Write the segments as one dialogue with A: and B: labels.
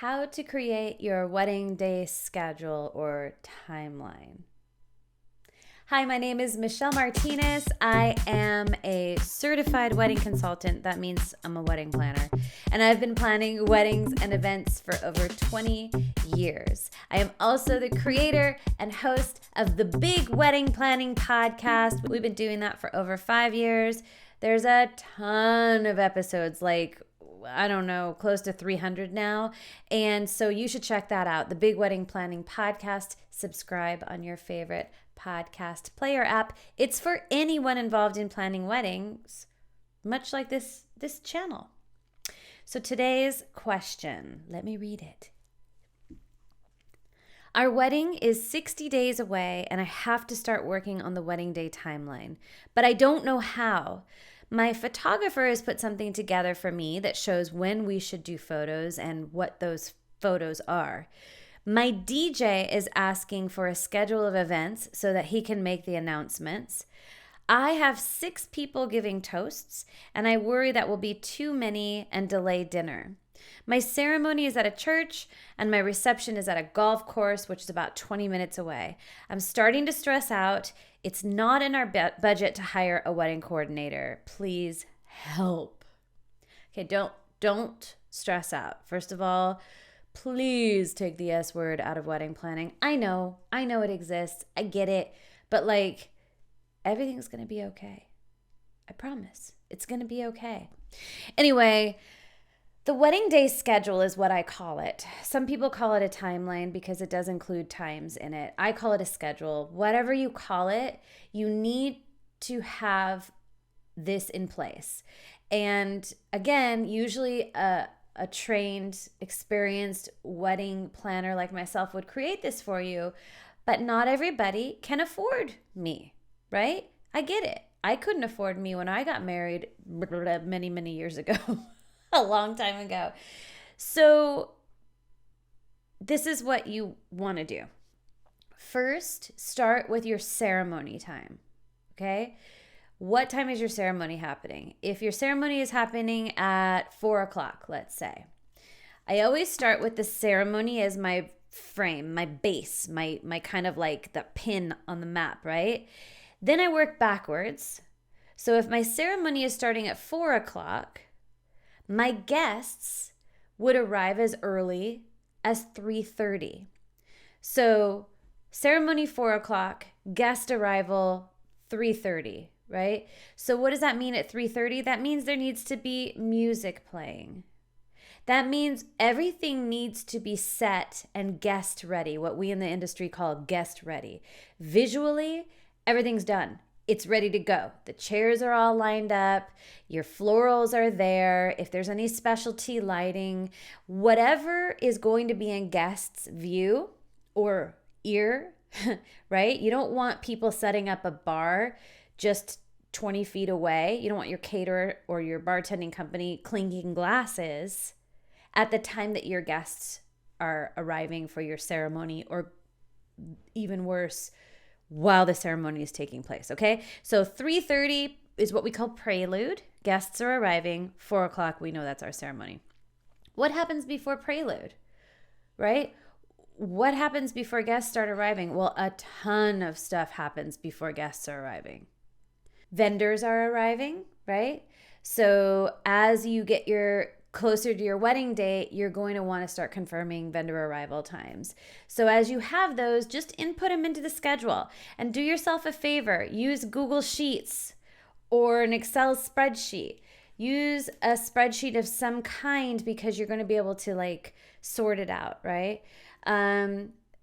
A: How to create your wedding day schedule or timeline. Hi, my name is Michelle Martinez. I am a certified wedding consultant. That means I'm a wedding planner. And I've been planning weddings and events for over 20 years. I am also the creator and host of the Big Wedding Planning Podcast. We've been doing that for over 5 years. There's a ton of episodes, I don't know, close to 300 now. And so you should check that out. The Big Wedding Planning Podcast. Subscribe on your favorite podcast player app. It's for anyone involved in planning weddings, much like this channel. So today's question, let me read it. Our wedding is 60 days away, and I have to start working on the wedding day timeline, but I don't know how. My photographer has put something together for me that shows when we should do photos and what those photos are. My DJ is asking for a schedule of events so that he can make the announcements. I have 6 people giving toasts, and I worry that will be too many and delay dinner. My ceremony is at a church, and my reception is at a golf course, which is about 20 minutes away. I'm starting to stress out. It's not in our budget to hire a wedding coordinator. Please help. Okay, don't stress out. First of all, please take the S word out of wedding planning. I know it exists. I get it. But everything's going to be okay. I promise. It's going to be okay. Anyway, the wedding day schedule is what I call it. Some people call it a timeline because it does include times in it. I call it a schedule. Whatever you call it, you need to have this in place. And again, usually a trained, experienced wedding planner like myself would create this for you, but not everybody can afford me, right? I get it. I couldn't afford me when I got married many, many years ago, a long time ago. So this is what you want to do. First, start with your ceremony time, okay? What time is your ceremony happening? If your ceremony is happening at 4 o'clock, let's say, I always start with the ceremony as my frame, my base, my kind of the pin on the map, right? Then I work backwards. So if my ceremony is starting at 4 o'clock, my guests would arrive as early as 3:30. So ceremony 4 o'clock, guest arrival 3:30. Right? So what does that mean at 3:30? That means there needs to be music playing. That means everything needs to be set and guest ready, what we in the industry call guest ready. Visually, everything's done. It's ready to go. The chairs are all lined up. Your florals are there. If there's any specialty lighting, whatever is going to be in guests' view or ear, right? You don't want people setting up a bar just 20 feet away. You don't want your caterer or your bartending company clinking glasses at the time that your guests are arriving for your ceremony, or even worse, while the ceremony is taking place, okay? So 3:30 is what we call prelude. Guests are arriving. 4 o'clock, we know that's our ceremony. What happens before prelude, right? What happens before guests start arriving? Well, a ton of stuff happens before guests are arriving. Vendors are arriving, right? So as you get closer to your wedding date, you're going to want to start confirming vendor arrival times. So as you have those, just input them into the schedule and do yourself a favor. Use Google Sheets or an Excel spreadsheet. Use a spreadsheet of some kind because you're going to be able to sort it out, right?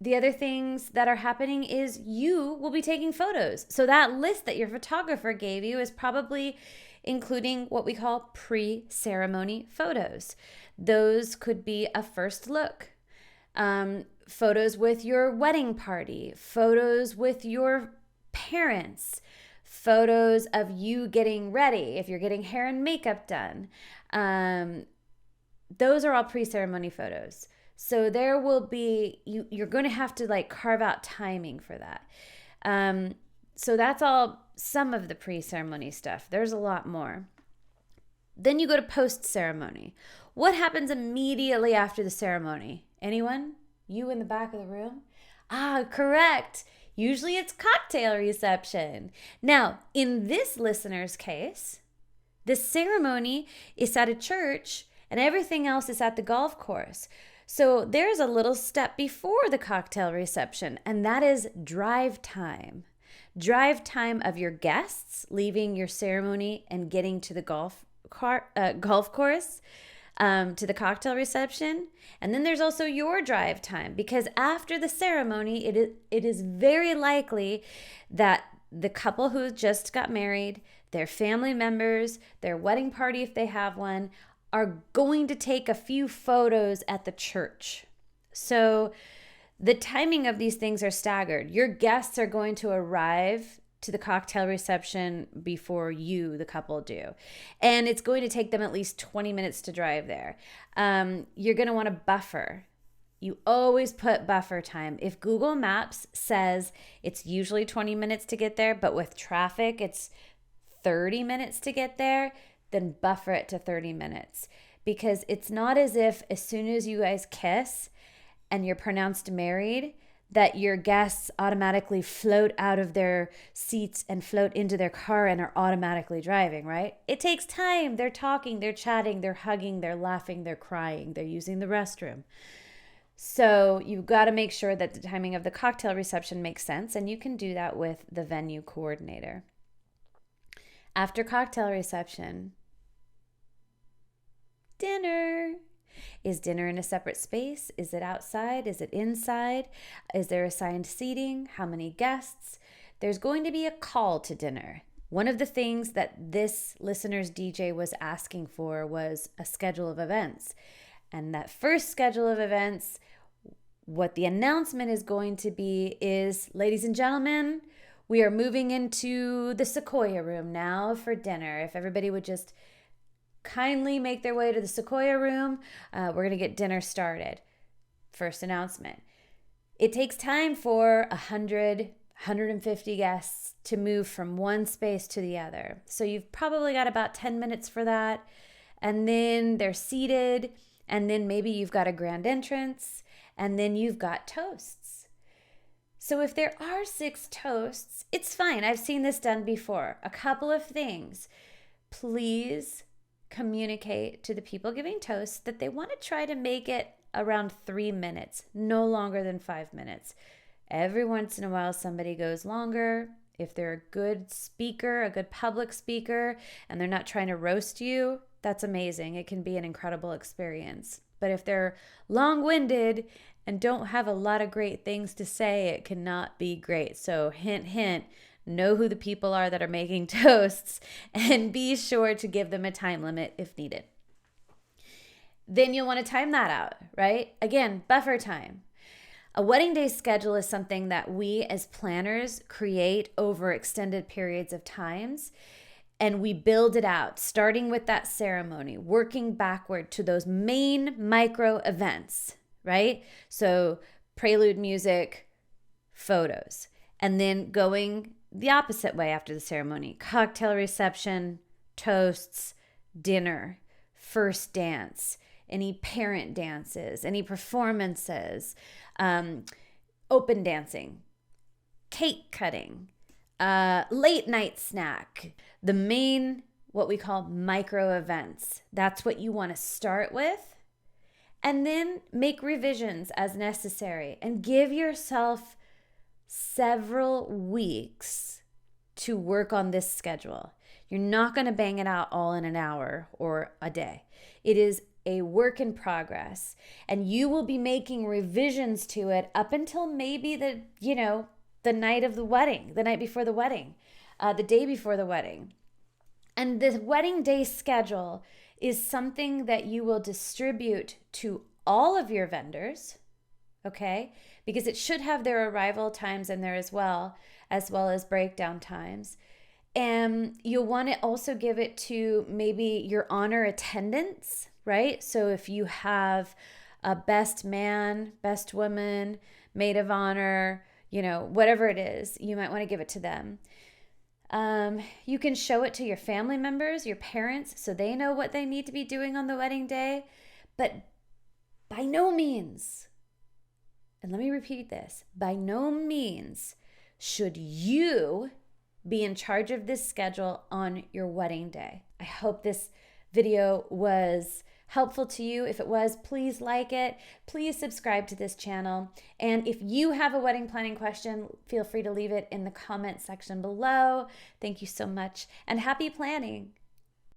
A: The other things that are happening is you will be taking photos. So that list that your photographer gave you is probably including what we call pre-ceremony photos. Those could be a first look, photos with your wedding party, photos with your parents, photos of you getting ready, if you're getting hair and makeup done. Those are all pre-ceremony photos. So there will be, you're going to have to carve out timing for that. So that's all some of the pre-ceremony stuff. There's a lot more. Then you go to post-ceremony. What happens immediately after the ceremony? Anyone? You in the back of the room? Ah, correct. Usually it's cocktail reception. Now, in this listener's case, the ceremony is at a church and everything else is at the golf course. So there's a little step before the cocktail reception, and that is drive time. Drive time of your guests leaving your ceremony and getting to the golf course, to the cocktail reception. And then there's also your drive time, because after the ceremony, it is very likely that the couple who just got married, their family members, their wedding party if they have one, are going to take a few photos at the church. So the timing of these things are staggered. Your guests are going to arrive to the cocktail reception before you, the couple, do. And it's going to take them at least 20 minutes to drive there. You're going to want to buffer. You always put buffer time. If Google Maps says it's usually 20 minutes to get there, but with traffic, it's 30 minutes to get there, then buffer it to 30 minutes. Because it's not as if as soon as you guys kiss and you're pronounced married, that your guests automatically float out of their seats and float into their car and are automatically driving, right? It takes time. They're talking, they're chatting, they're hugging, they're laughing, they're crying, they're using the restroom. So you've got to make sure that the timing of the cocktail reception makes sense, and you can do that with the venue coordinator. After cocktail reception, dinner. Is dinner in a separate space? Is it outside? Is it inside? Is there assigned seating? How many guests? There's going to be a call to dinner. One of the things that this listener's DJ was asking for was a schedule of events. And that first schedule of events, what the announcement is going to be is, ladies and gentlemen, we are moving into the Sequoia room now for dinner. If everybody would just kindly make their way to the Sequoia room, we're going to get dinner started. First announcement. It takes time for 100, 150 guests to move from one space to the other. So you've probably got about 10 minutes for that. And then they're seated. And then maybe you've got a grand entrance. And then you've got toasts. So if there are 6 toasts, it's fine. I've seen this done before. A couple of things. Please communicate to the people giving toasts that they want to try to make it around 3 minutes, no longer than 5 minutes. Every once in a while, somebody goes longer. If they're a good speaker, a good public speaker, and they're not trying to roast you, that's amazing. It can be an incredible experience. But if they're long-winded and don't have a lot of great things to say, it cannot be great. So hint, hint, know who the people are that are making toasts and be sure to give them a time limit if needed. Then you'll want to time that out, right? Again, buffer time. A wedding day schedule is something that we as planners create over extended periods of times, and we build it out, starting with that ceremony, working backward to those main micro events, right? So prelude music, photos, and then going the opposite way after the ceremony. Cocktail reception, toasts, dinner, first dance, any parent dances, any performances, open dancing, cake cutting, late night snack, the main, what we call micro events. That's what you want to start with. And then make revisions as necessary and give yourself several weeks to work on this schedule. You're not going to bang it out all in an hour or a day. It is a work in progress, and you will be making revisions to it up until maybe the night of the wedding, the night before the wedding, the day before the wedding. And the wedding day schedule is something that you will distribute to all of your vendors, okay? Because it should have their arrival times in there as well as breakdown times. And you'll want to also give it to maybe your honor attendants, right? So if you have a best man, best woman, maid of honor, whatever it is, you might want to give it to them. You can show it to your family members, your parents, so they know what they need to be doing on the wedding day. But by no means, and let me repeat this, by no means should you be in charge of this schedule on your wedding day. I hope this video was helpful to you. If it was, please like it. Please subscribe to this channel. And if you have a wedding planning question, feel free to leave it in the comment section below. Thank you so much and happy planning.